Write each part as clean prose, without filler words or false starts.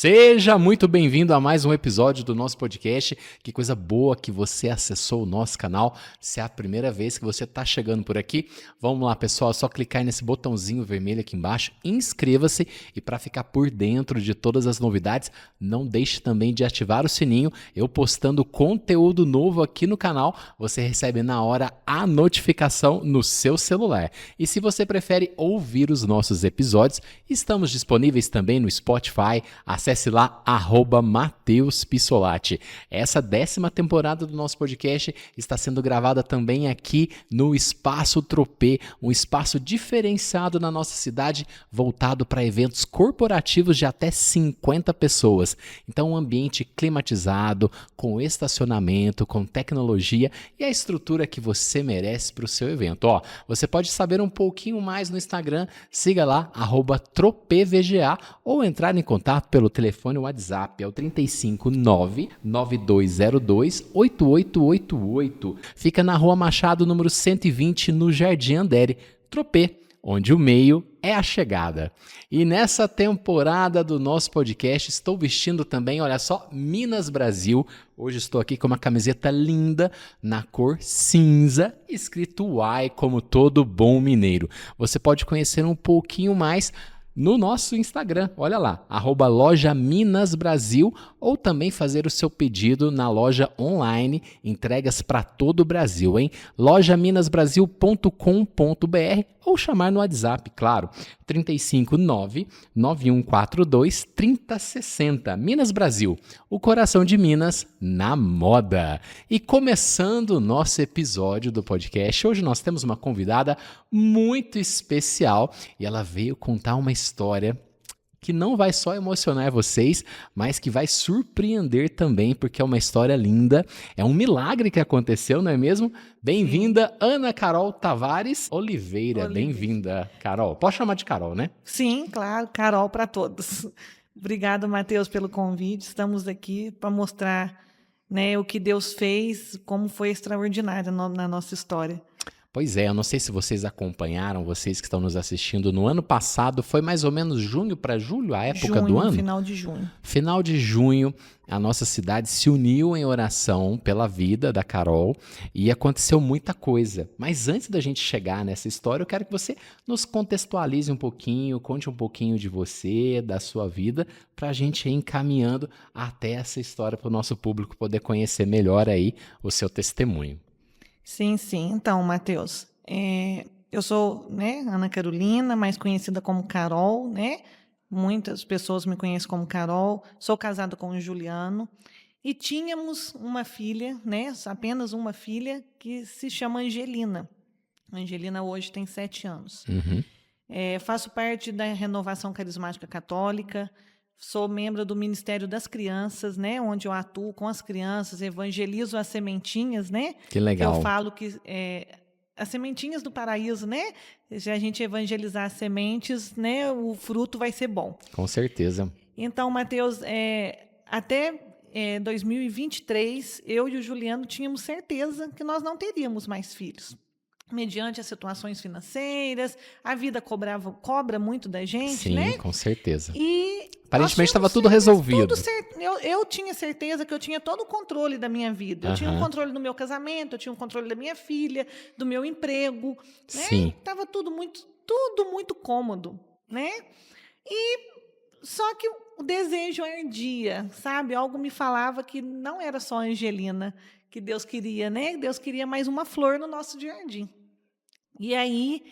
Seja muito bem-vindo a mais um episódio do nosso podcast. Que coisa boa que você acessou o nosso canal. Se é a primeira vez que você está chegando por aqui, vamos lá, pessoal, é só clicar nesse botãozinho vermelho aqui embaixo, inscreva-se e para ficar por dentro de todas as novidades, não deixe também de ativar o sininho. Eu postando conteúdo novo aqui no canal, você recebe na hora a notificação no seu celular. E se você prefere ouvir os nossos episódios, estamos disponíveis também no Spotify. Acesse lá, @Mateus Pissolati. Essa 10ª temporada do nosso podcast está sendo gravada também aqui no Espaço Tropê, um espaço diferenciado na nossa cidade, voltado para eventos corporativos de até 50 pessoas. Então, um ambiente climatizado, com estacionamento, com tecnologia e a estrutura que você merece para o seu evento. Você pode saber um pouquinho mais no Instagram, siga lá, @TropêVGA, ou entrar em contato pelo telefone WhatsApp, é o 359-9202-8888. Fica na Rua Machado, número 120, no Jardim Andere, Tropê, onde o meio é a chegada. E nessa temporada do nosso podcast, estou vestindo também, olha só, Minas Brasil. Hoje estou aqui com uma camiseta linda, na cor cinza, escrito Uai, como todo bom mineiro. Você pode conhecer um pouquinho mais no nosso Instagram, olha lá, @Loja Minas Brasil, ou também fazer o seu pedido na loja online, entregas para todo o Brasil, hein? lojaminasbrasil.com.br ou chamar no WhatsApp, claro, 359-9142-3060. Minas Brasil, o coração de Minas na moda. E começando o nosso episódio do podcast, hoje nós temos uma convidada muito especial e ela veio contar uma história que não vai só emocionar vocês, mas que vai surpreender também, porque é uma história linda, é um milagre que aconteceu, não é mesmo? Bem-vinda, Ana Carol Tavares Oliveira. Bem-vinda, Carol. Pode chamar de Carol, né? Sim, claro, Carol para todos. Obrigado, Mateus, pelo convite. Estamos aqui para mostrar, né, o que Deus fez, como foi extraordinário na nossa história. Pois é, eu não sei se vocês acompanharam, vocês que estão nos assistindo, no ano passado, foi mais ou menos junho para julho, a época do ano? Final de junho. Final de junho, a nossa cidade se uniu em oração pela vida da Carol e aconteceu muita coisa. Mas antes da gente chegar nessa história, eu quero que você nos contextualize um pouquinho, conte um pouquinho de você, da sua vida, para a gente ir encaminhando até essa história para o nosso público poder conhecer melhor aí o seu testemunho. Sim. Então, Mateus, eu sou, né, Ana Carolina, mais conhecida como Carol, né? Muitas pessoas me conhecem como Carol. Sou casada com o Juliano e tínhamos uma filha, né? Apenas uma filha que se chama Angelina. A Angelina hoje tem 7 anos. Uhum. Faço parte da Renovação Carismática Católica. Sou membro do Ministério das Crianças, né, onde eu atuo com as crianças, evangelizo as sementinhas, né? Que legal. Eu falo que as sementinhas do paraíso, né? Se a gente evangelizar as sementes, né, o fruto vai ser bom. Com certeza. Então, Mateus, até 2023, eu e o Juliano tínhamos certeza que nós não teríamos mais filhos. Mediante as situações financeiras, a vida cobra muito da gente, Sim, né? Com certeza. E aparentemente estava tudo resolvido. Eu tinha certeza que eu tinha todo o controle da minha vida. Eu tinha o controle do meu casamento, eu tinha o controle da minha filha, do meu emprego. Sim. Né? Estava tudo muito cômodo. Né? E só que o desejo ardia, sabe? Algo me falava que não era só a Angelina que Deus queria, né? Deus queria mais uma flor no nosso jardim. E aí,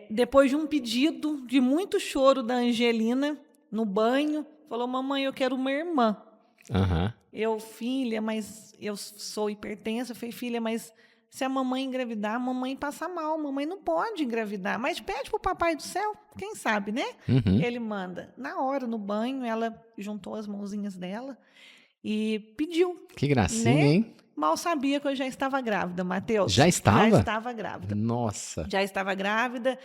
depois de um pedido, de muito choro da Angelina, no banho, falou: mamãe, eu quero uma irmã. Uhum. Eu, filha, mas eu sou hipertensa. Eu falei: filha, mas se a mamãe engravidar, a mamãe passa mal, a mamãe não pode engravidar. Mas pede para o papai do céu, quem sabe, né? Uhum. Ele manda. Na hora, no banho, ela juntou as mãozinhas dela e pediu. Que gracinha, né? hein? Mal sabia que eu já estava grávida, Mateus. Já estava? Já estava grávida. Nossa. Já estava grávida.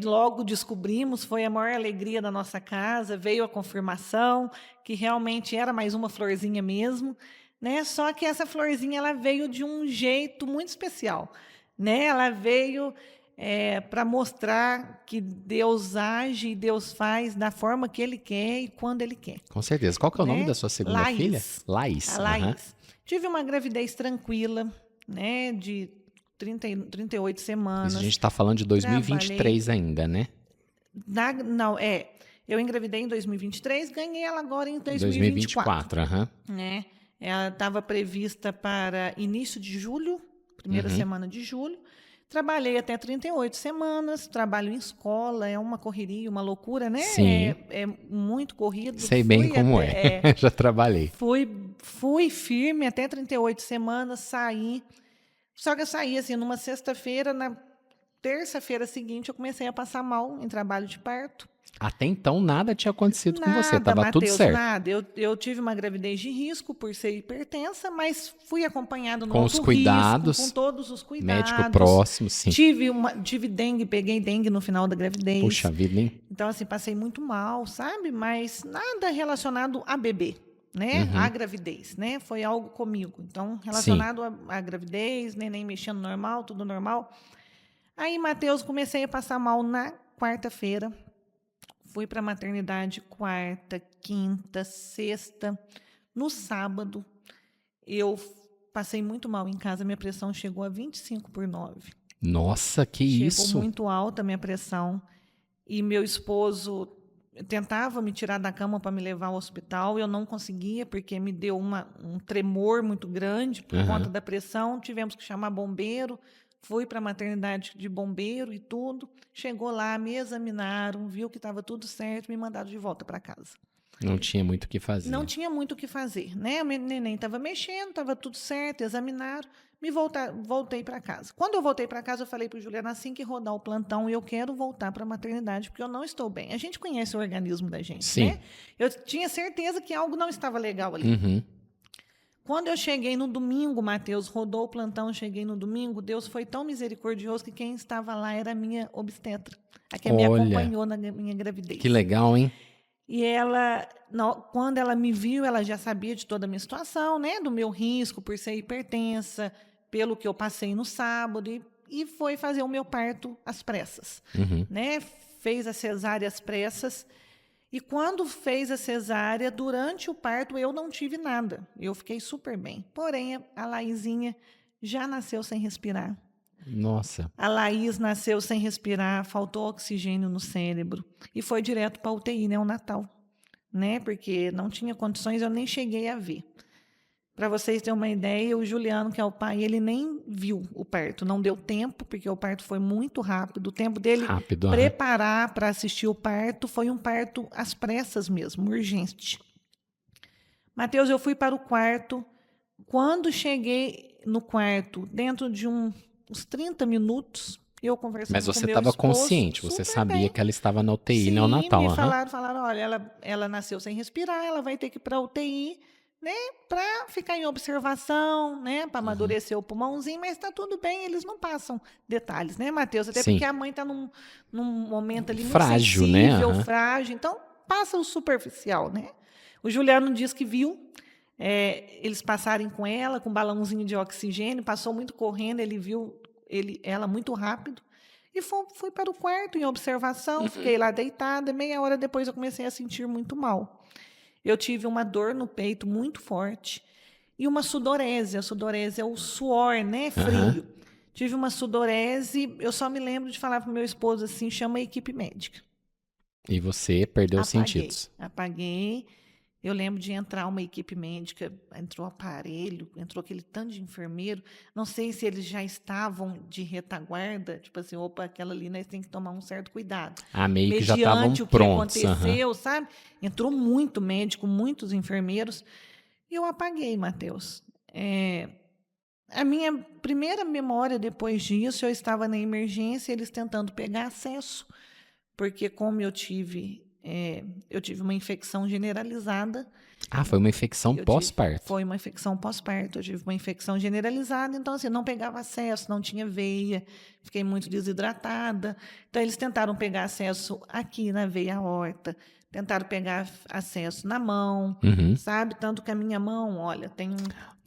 Logo descobrimos, foi a maior alegria da nossa casa, veio a confirmação que realmente era mais uma florzinha mesmo, né? Só que essa florzinha ela veio de um jeito muito especial, né? Ela veio para mostrar que Deus age e Deus faz da forma que Ele quer e quando Ele quer. Com certeza. Qual que é o nome Né? da sua segunda filha? Laís. A Laís. Tive uma gravidez tranquila, né, de 38 semanas. Isso a gente está falando de 2023 ainda, né? Não, eu engravidei em 2023, ganhei ela agora em 2024, né? Ela estava prevista para início de julho, primeira semana de julho. Trabalhei até 38 semanas, trabalho em escola, é uma correria, uma loucura, né? Sim. É muito corrido. Sei bem como é. Já trabalhei. Fui firme até 38 semanas, saí. Só que eu saí assim numa sexta-feira, na terça-feira seguinte eu comecei a passar mal em trabalho de parto. Até então nada tinha acontecido com você, tava tudo certo. Nada, eu tive uma gravidez de risco por ser hipertensa, mas fui acompanhada no com os cuidados, risco, com todos os cuidados. Médico próximo, sim. Tive dengue, peguei dengue no final da gravidez. Puxa vida, hein? Então assim, passei muito mal, sabe? Mas nada relacionado a bebê, né? A gravidez, né? Foi algo comigo. Então, relacionado à gravidez, neném mexendo normal, tudo normal. Aí, Matheus, comecei a passar mal na quarta-feira. Fui para a maternidade quarta, quinta, sexta. No sábado, eu passei muito mal em casa. Minha pressão chegou a 25/9. Nossa, que isso! Chegou muito alta a minha pressão. E meu esposo tentava me tirar da cama para me levar ao hospital. Eu não conseguia, porque me deu um tremor muito grande por conta da pressão. Tivemos que chamar bombeiro. Fui para a maternidade de bombeiro e tudo. Chegou lá, me examinaram, viu que estava tudo certo, me mandaram de volta para casa. Não tinha muito o que fazer. Não tinha muito o que fazer, né? O neném estava mexendo, estava tudo certo, examinaram, voltei para casa. Quando eu voltei para casa, eu falei para o Juliano, assim que rodar o plantão, eu quero voltar para a maternidade, porque eu não estou bem. A gente conhece o organismo da gente, Sim. né? Eu tinha certeza que algo não estava legal ali. Quando eu cheguei no domingo, Matheus, rodou o plantão, cheguei no domingo, Deus foi tão misericordioso que quem estava lá era a minha obstetra, a que me acompanhou na minha gravidez. Que legal, hein? E ela, quando ela me viu, ela já sabia de toda a minha situação, né? Do meu risco por ser hipertensa, pelo que eu passei no sábado, e foi fazer o meu parto às pressas, né? Fez a cesárea às pressas. E quando fez a cesárea, durante o parto, eu não tive nada. Eu fiquei super bem. Porém, a Laizinha já nasceu sem respirar. Nossa. A Laís nasceu sem respirar, faltou oxigênio no cérebro. E foi direto para a UTI neonatal, né? Porque não tinha condições, eu nem cheguei a ver. Para vocês terem uma ideia, o Juliano, que é o pai, ele nem viu o parto. Não deu tempo, porque o parto foi muito rápido. O tempo dele preparar para assistir o parto foi um parto às pressas mesmo, urgente. Matheus, eu fui para o quarto. Quando cheguei no quarto, dentro de uns 30 minutos, eu conversando com meu esposo. Mas você estava consciente, você sabia bem que ela estava na UTI neonatal. Sim, me falaram, olha, ela nasceu sem respirar, ela vai ter que ir para a UTI, né, para ficar em observação, né, para amadurecer o pulmãozinho, mas está tudo bem, eles não passam detalhes, né, Matheus? Até porque a mãe está num momento ali muito frágil, sensível, né? Frágil, então passa o superficial, né? O Juliano diz que viu eles passarem com ela, com um balãozinho de oxigênio, passou muito correndo, ele viu ela muito rápido, e fui para o quarto em observação, fiquei lá deitada, meia hora depois eu comecei a sentir muito mal. Eu tive uma dor no peito muito forte e uma sudorese. A sudorese é o suor, né? Frio. Tive uma sudorese, eu só me lembro de falar para o meu esposo assim, chama a equipe médica. E você perdeu os sentidos. Apaguei. Eu lembro de entrar uma equipe médica, entrou aparelho, entrou aquele tanto de enfermeiro. Não sei se eles já estavam de retaguarda, tipo assim, opa, aquela ali nós temos que tomar um certo cuidado. Meio que já estavam prontos. O que aconteceu, sabe? Entrou muito médico, muitos enfermeiros. E eu apaguei, Matheus. A minha primeira memória depois disso, eu estava na emergência, eles tentando pegar acesso, porque como eu tive uma infecção generalizada. Foi uma infecção pós-parto. Foi uma infecção pós-parto. Eu tive uma infecção generalizada, então assim, não pegava acesso, não tinha veia, fiquei muito desidratada. Então eles tentaram pegar acesso aqui na veia aorta, tentaram pegar acesso na mão, sabe? Tanto que a minha mão, olha, tem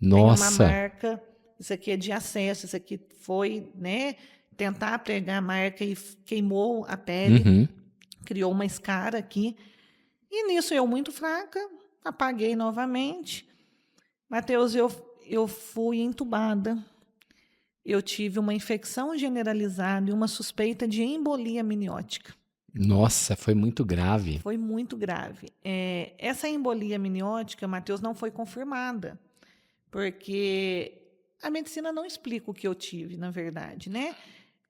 uma marca, isso aqui é de acesso, isso aqui foi, né? tentar pregar a marca e queimou a pele, Uhum. criou uma escara aqui. E nisso eu, muito fraca, apaguei novamente. Mateus, eu fui entubada. Eu tive uma infecção generalizada e uma suspeita de embolia amniótica. Nossa, foi muito grave. Foi muito grave. Essa embolia amniótica, Mateus, não foi confirmada, porque a medicina não explica o que eu tive, na verdade, né?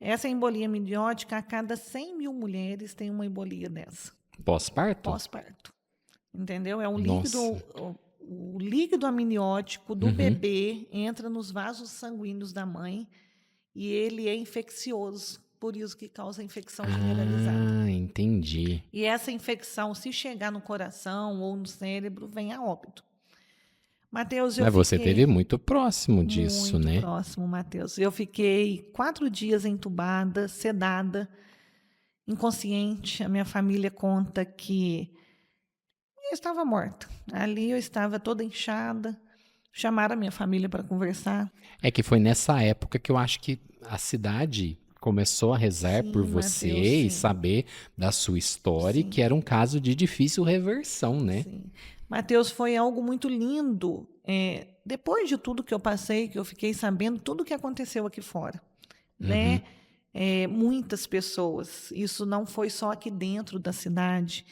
Essa embolia amniótica, a cada 100 mil mulheres tem uma embolia dessa, Pós-parto? pós-parto. Entendeu? É um Nossa. líquido, o líquido amniótico do bebê entra nos vasos sanguíneos da mãe e ele é infeccioso, por isso que causa infecção generalizada. Ah, entendi. E essa infecção, se chegar no coração ou no cérebro, vem a óbito. Mateus, eu Mas você fiquei teve muito próximo disso, muito né? próximo, Mateus. Eu fiquei 4 dias entubada, sedada, inconsciente. A minha família conta que eu estava morta. Ali eu estava toda inchada. Chamaram a minha família para conversar. É que foi nessa época que eu acho que a cidade começou a rezar Sim, por você Mateus, e sim. saber da sua história, e Sim. que era um caso de difícil reversão, né? Sim. Mateus, foi algo muito lindo. Depois de tudo que eu passei, que eu fiquei sabendo tudo que aconteceu aqui fora, né? Muitas pessoas. Isso não foi só aqui dentro da cidade.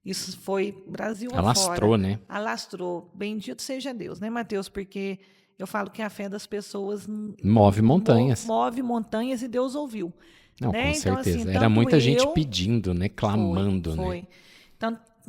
Isso foi Brasil Alastrou, afora. né? Alastrou. Bendito seja Deus, né, Mateus? Porque eu falo que a fé das pessoas Move montanhas. move montanhas e Deus ouviu. Não, né? com Então, certeza. assim, Era tanto muita gente eu- pedindo, né? Clamando, né? Foi.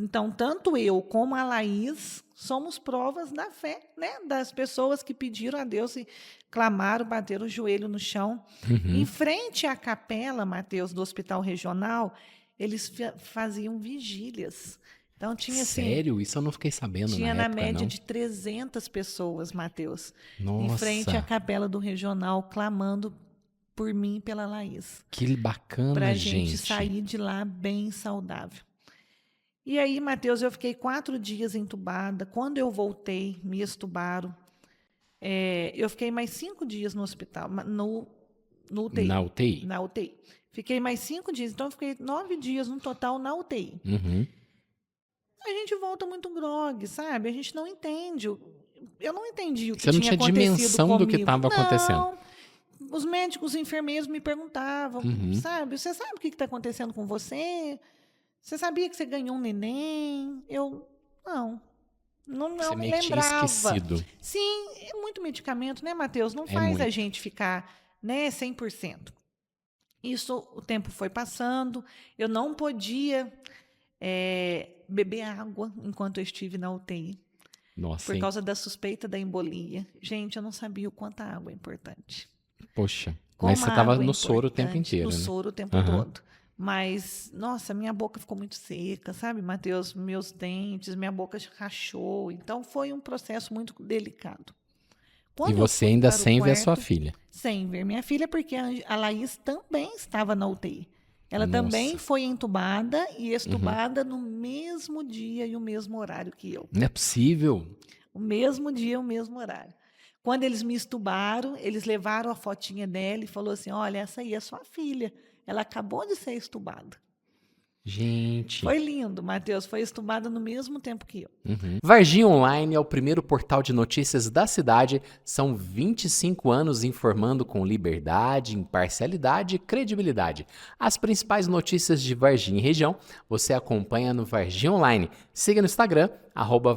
Então, tanto eu como a Laís somos provas da fé, né? Das pessoas que pediram a Deus e clamaram, bateram o joelho no chão. Uhum. Em frente à capela, Mateus, do Hospital Regional, eles faziam vigílias. Então, tinha assim, Sério? Isso eu não fiquei sabendo tinha na na época, média não. de 300 pessoas, Mateus, em Nossa, frente à capela do Regional, clamando por mim e pela Laís, que bacana, para a gente gente. sair de lá bem saudável. E aí, Mateus, eu fiquei 4 dias entubada. Quando eu voltei, me estubaram. Eu fiquei mais 5 dias no hospital, no UTI. Na UTI? Na UTI. Fiquei mais 5 dias, então eu fiquei 9 dias no total na UTI. Uhum. A gente volta muito grogue, sabe? A gente não entende. Eu não entendi o que Você não tinha tinha acontecido dimensão do que comigo. estava acontecendo. Não. Os médicos, os enfermeiros me perguntavam, Uhum. sabe? Você sabe o que está acontecendo com você? Você sabia que você ganhou um neném? Eu, não. Não Você me meio que tinha lembrava. esquecido. Sim, é muito medicamento, né, Matheus? Não É faz a muito. gente ficar, né, 100%. Isso, o tempo foi passando. Eu não podia beber água enquanto eu estive na UTI, Nossa, por hein? causa da suspeita da embolia. Gente, eu não sabia o quanto a água é importante. Poxa. Como Mas você a tava água é no soro o tempo importante, inteiro, no né? soro o tempo Aham. todo. Mas, nossa, minha boca ficou muito seca, sabe, Matheus? Meus dentes, minha boca rachou. Então, foi um processo muito delicado. Quando E eu você fui ainda para o sem ver a sua quarto, filha. sem ver minha filha, porque a Laís também estava na UTI. Ela Nossa. também foi entubada e extubada no mesmo dia e o mesmo horário que eu. Não é possível. O mesmo dia, o mesmo horário. Quando eles me estubaram, eles levaram a fotinha dela e falou assim, olha, essa aí é sua filha. Ela acabou de ser estubada. Gente. Foi lindo, Matheus. Foi estubada no mesmo tempo que eu. Varginha Online é o primeiro portal de notícias da cidade. São 25 anos informando com liberdade, imparcialidade e credibilidade. As principais notícias de Varginha e região você acompanha no Varginha Online. Siga no Instagram,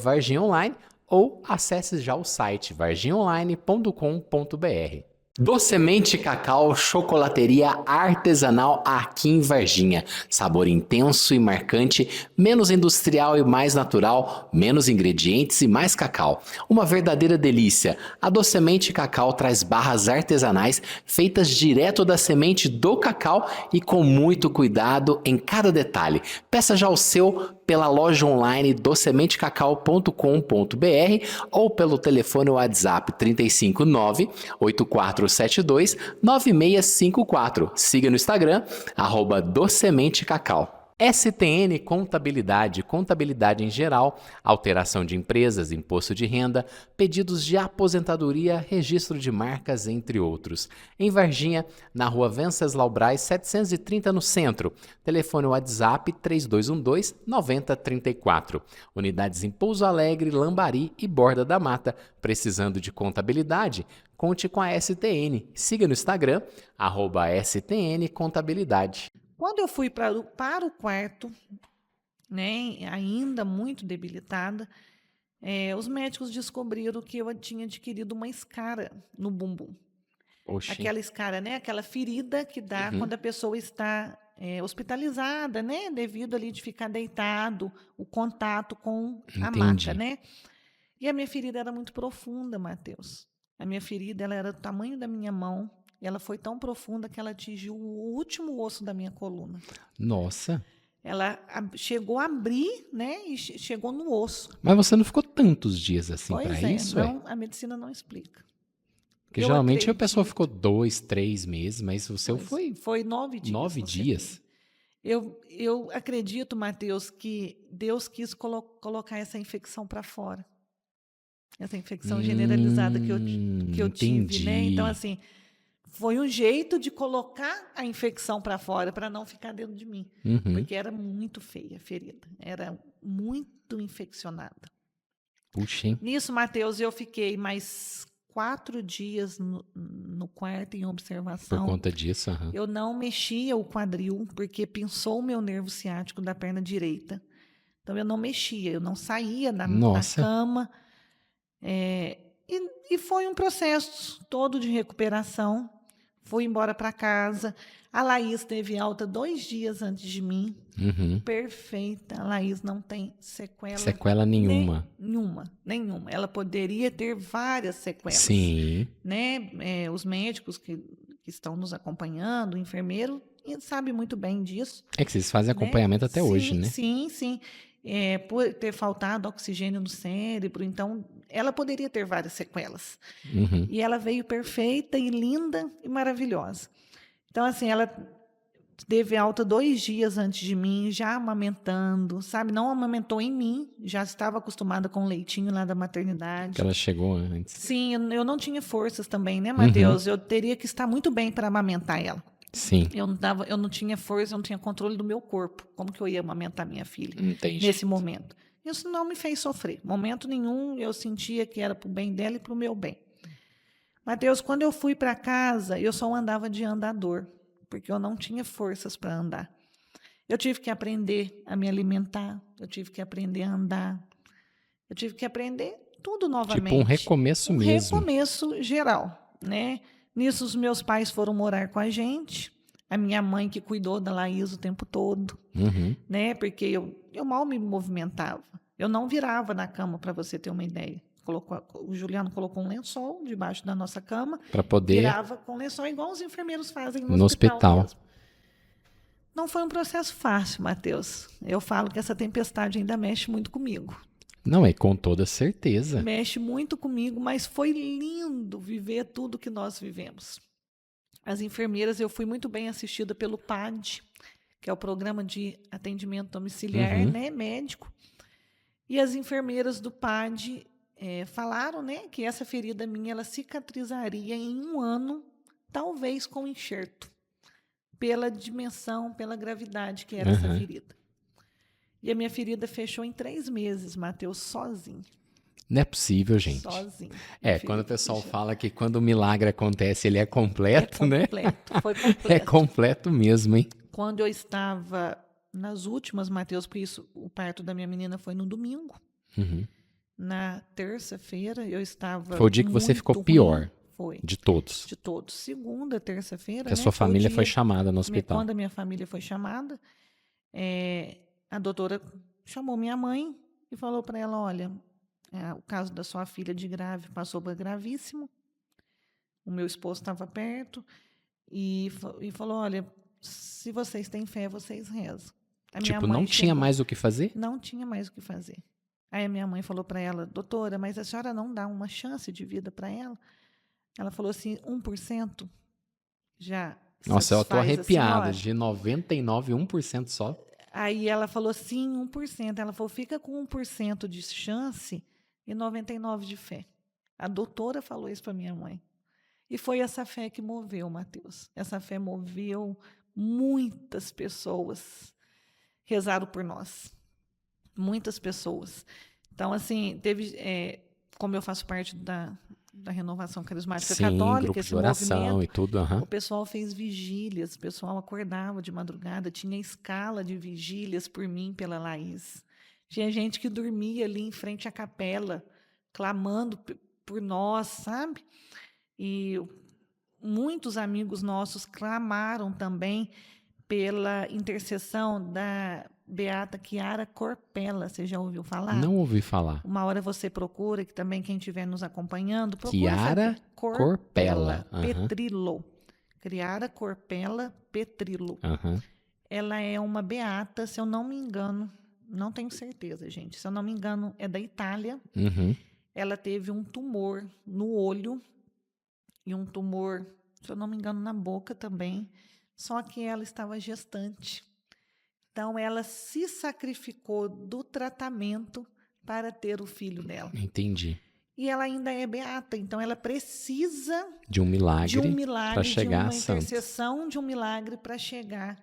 @Varginha Online, ou acesse já o site varginhaonline.com.br. Docemente Cacau, chocolateria artesanal aqui em Varginha. Sabor intenso e marcante, menos industrial e mais natural, menos ingredientes e mais cacau. Uma verdadeira delícia. A Docemente Cacau traz barras artesanais feitas direto da semente do cacau e com muito cuidado em cada detalhe. Peça já o seu pela loja online docementecacau.com.br ou pelo telefone WhatsApp 359-8472-9654. Siga no Instagram, @docementecacau. STN Contabilidade, contabilidade em geral, alteração de empresas, imposto de renda, pedidos de aposentadoria, registro de marcas, entre outros. Em Varginha, na rua Venceslau Braz, 730 no centro. Telefone WhatsApp 3212-9034. Unidades em Pouso Alegre, Lambari e Borda da Mata. Precisando de contabilidade? Conte com a STN. Siga no Instagram, @STN Contabilidade. Quando eu fui para o quarto, né, ainda muito debilitada, os médicos descobriram que eu tinha adquirido uma escara no bumbum. Oxi. Aquela escara, né, aquela ferida que dá quando a pessoa está hospitalizada, né, devido ali de ficar deitado, o contato com a Entendi. maca, né? E a minha ferida era muito profunda, Matheus. A minha ferida, ela era do tamanho da minha mão. E ela foi tão profunda que ela atingiu o último osso da minha coluna. Nossa. Ela chegou a abrir, né? E chegou no osso. Mas você não ficou tantos dias assim Pois para isso, é? não, a medicina não explica. Porque geralmente a pessoa ficou 2, 3 meses, mas o seu foi 9 dias. 9 dias. Eu acredito, Matheus, que Deus quis colocar essa infecção para fora. Essa infecção generalizada que eu tive, né? Então, assim, foi um jeito de colocar a infecção para fora, para não ficar dentro de mim. Porque era muito feia a ferida. Era muito infeccionada. Puxa, hein? Nisso, Matheus, eu fiquei mais 4 dias no quarto em observação. Por conta disso, Eu não mexia o quadril, porque pinçou o meu nervo ciático da perna direita. Então, eu não mexia, eu não saía da cama. E foi um processo todo de recuperação. Fui embora para casa. A Laís teve alta 2 dias antes de mim. Perfeita. A Laís não tem sequela. Sequela nenhuma. Nenhuma. Ela poderia ter várias sequelas. Sim. Né? Os médicos que estão nos acompanhando, o enfermeiro, sabe muito bem disso. É que vocês fazem acompanhamento até hoje, né? Sim. Por ter faltado oxigênio no cérebro, então ela poderia ter várias sequelas. E ela veio perfeita e linda e maravilhosa. Então, assim, ela teve alta 2 dias antes de mim, já amamentando, sabe? Não amamentou em mim, já estava acostumada com o leitinho lá da maternidade. Que ela chegou antes. Sim, eu não tinha forças também, né, Matheus? Eu teria que estar muito bem para amamentar ela. Sim. Eu não tinha força, eu não tinha controle do meu corpo. Como que eu ia amamentar minha filha nesse momento? Isso não me fez sofrer. Momento nenhum eu sentia que era para o bem dela e para o meu bem. Matheus, quando eu fui para casa, eu só andava de andador, porque eu não tinha forças para andar. Eu tive que aprender a me alimentar, eu tive que aprender a andar, eu tive que aprender tudo novamente. Tipo um recomeço mesmo. Um recomeço geral, né? Nisso, os meus pais foram morar com a gente. A minha mãe que cuidou da Laís o tempo todo, né? Porque eu mal me movimentava. Eu não virava na cama, para você ter uma ideia. O Juliano colocou um lençol debaixo da nossa cama. Para poder... Virava com lençol, igual os enfermeiros fazem no hospital. Mesmo. Não foi um processo fácil, Matheus. Eu falo que essa tempestade ainda mexe muito comigo. Não, é com toda certeza. Mexe muito comigo, mas foi lindo viver tudo que nós vivemos. As enfermeiras, eu fui muito bem assistida pelo PAD, que é o Programa de Atendimento Domiciliar, né, médico. E as enfermeiras do PAD falaram, né, que essa ferida minha ela cicatrizaria em 1 ano, talvez com enxerto, pela dimensão, pela gravidade que era essa ferida. E a minha ferida fechou em 3 meses, Matheus, sozinho. Não é possível, gente. Sozinho. Quando o pessoal fala que quando o milagre acontece, ele é completo, né? Foi completo. É completo mesmo, hein? Quando eu estava nas últimas, Matheus, por isso o parto da minha menina foi no domingo. Na terça-feira eu estava. Foi o dia que você ficou pior. Foi. De todos. De todos. Segunda, terça-feira. Que a sua família foi chamada no hospital. Quando a minha família foi chamada, a doutora chamou minha mãe e falou para ela: olha, o caso da sua filha de grave passou para gravíssimo. O meu esposo estava perto e falou: olha, se vocês têm fé, vocês rezam. Tipo, não tinha mais o que fazer? Não tinha mais o que fazer. Aí a minha mãe falou para ela: doutora, mas a senhora não dá uma chance de vida para ela? Ela falou assim: 1% já. Nossa, eu tô arrepiada. De 99, 1% só. Aí ela falou, sim, 1%. Ela falou, fica com 1% de chance e 99% de fé. A doutora falou isso para minha mãe. E foi essa fé que moveu, Mateus. Essa fé moveu muitas pessoas. Rezaram por nós. Muitas pessoas. Então, assim, como eu faço parte da Renovação Carismática Católica, grupo esse de oração movimento, e tudo. o pessoal fez vigílias, o pessoal acordava de madrugada, tinha escala de vigílias por mim, pela Laís. Tinha gente que dormia ali em frente à capela, clamando por nós, sabe? E muitos amigos nossos clamaram também pela intercessão da Beata Chiara Corpella. Você já ouviu falar? Não ouvi falar. Uma hora você procura, que também quem estiver nos acompanhando, procura Chiara Corpella. Petrillo. Chiara Corpella Petrillo. Ela é uma beata, se eu não me engano, não tenho certeza, gente. Se eu não me engano, é da Itália. Ela teve um tumor no olho e um tumor, se eu não me engano, na boca também. Só que ela estava gestante. Então, ela se sacrificou do tratamento para ter o filho dela. Entendi. E ela ainda é beata, então ela precisa de um milagre para chegar de uma intercessão, de um milagre para chegar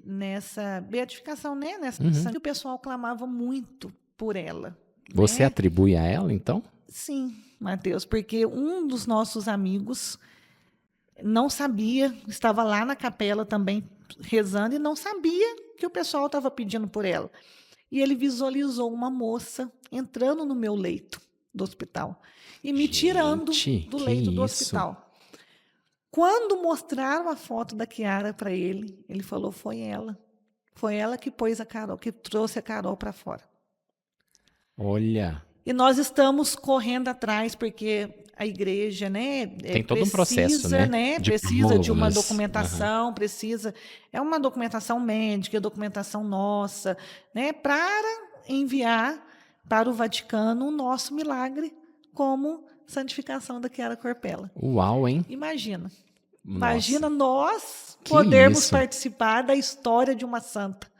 nessa beatificação, né? Que o pessoal clamava muito por ela. Você atribui a ela, então? Sim, Mateus, porque um dos nossos amigos não sabia, estava lá na capela também rezando e não sabia que o pessoal estava pedindo por ela. E ele visualizou uma moça entrando no meu leito do hospital e me tirando do leito do hospital. Quando mostraram a foto da Chiara para ele, ele falou, foi ela. Foi ela que pôs a Carol, que trouxe a Carol para fora. Olha. E nós estamos correndo atrás, porque a igreja, né, tem todo um processo, né? Precisa de uma documentação, é uma documentação médica, documentação nossa, né, para enviar para o Vaticano o nosso milagre como santificação da Chiara Corpella. Uau, hein? Imagina Nossa. nós podermos participar da história de uma santa.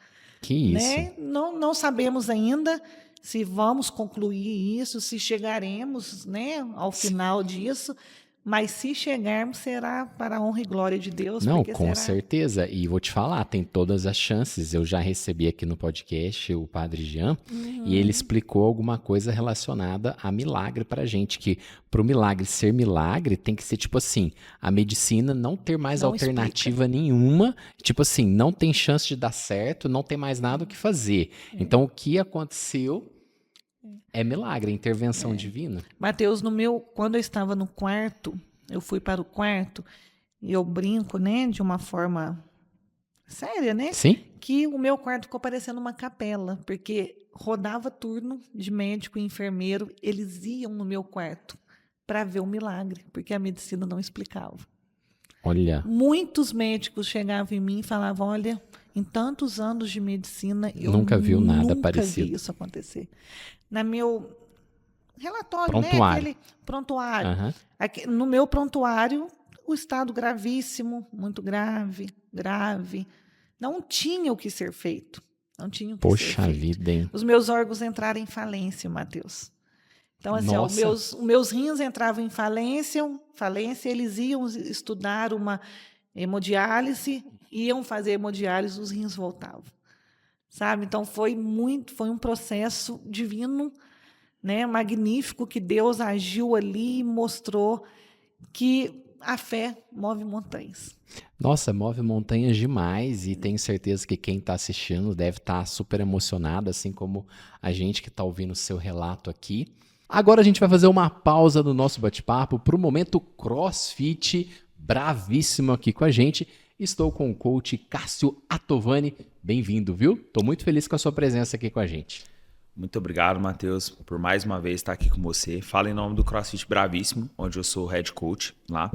Que isso? Né? Não sabemos ainda se vamos concluir isso, se chegaremos, né, ao final disso, mas se chegarmos, será para a honra e glória de Deus. Não, com certeza. E vou te falar, tem todas as chances. Eu já recebi aqui no podcast o Padre Jean, e ele explicou alguma coisa relacionada a milagre pra gente, que pro milagre ser milagre, tem que ser tipo assim, a medicina não ter mais alternativa nenhuma, tipo assim, não tem chance de dar certo, não tem mais nada o que fazer. Então, o que aconteceu é milagre, intervenção divina. Mateus, quando eu estava no quarto, eu fui para o quarto e eu brinco, né, de uma forma séria, né? Sim. Que o meu quarto ficou parecendo uma capela, porque rodava turno de médico e enfermeiro, eles iam no meu quarto para ver o milagre, porque a medicina não explicava. Olha. Muitos médicos chegavam em mim e falavam, olha, em tantos anos de medicina, eu nunca vi nada parecido. Vi isso acontecer. No meu relatório, prontuário. Né, aquele prontuário, no meu prontuário, o estado gravíssimo, muito grave, não tinha o que ser feito. Não tinha o que ser feito. Poxa vida, hein? Os meus órgãos entraram em falência, Mateus. Então, assim, os meus rins entravam em falência, eles iam estudar uma hemodiálise, iam fazer hemodiálise, os rins voltavam. Sabe? Então, foi um processo divino, né, magnífico, que Deus agiu ali e mostrou que a fé move montanhas. Nossa, move montanhas demais, e tenho certeza que quem está assistindo deve estar super emocionado, assim como a gente que está ouvindo o seu relato aqui. Agora a gente vai fazer uma pausa no nosso bate-papo para o momento CrossFit, bravíssimo aqui com a gente. Estou com o coach Cássio Attovani. Bem-vindo, viu? Estou muito feliz com a sua presença aqui com a gente. Muito obrigado, Matheus, por mais uma vez estar aqui com você. Falo em nome do CrossFit Bravíssimo, onde eu sou head coach lá.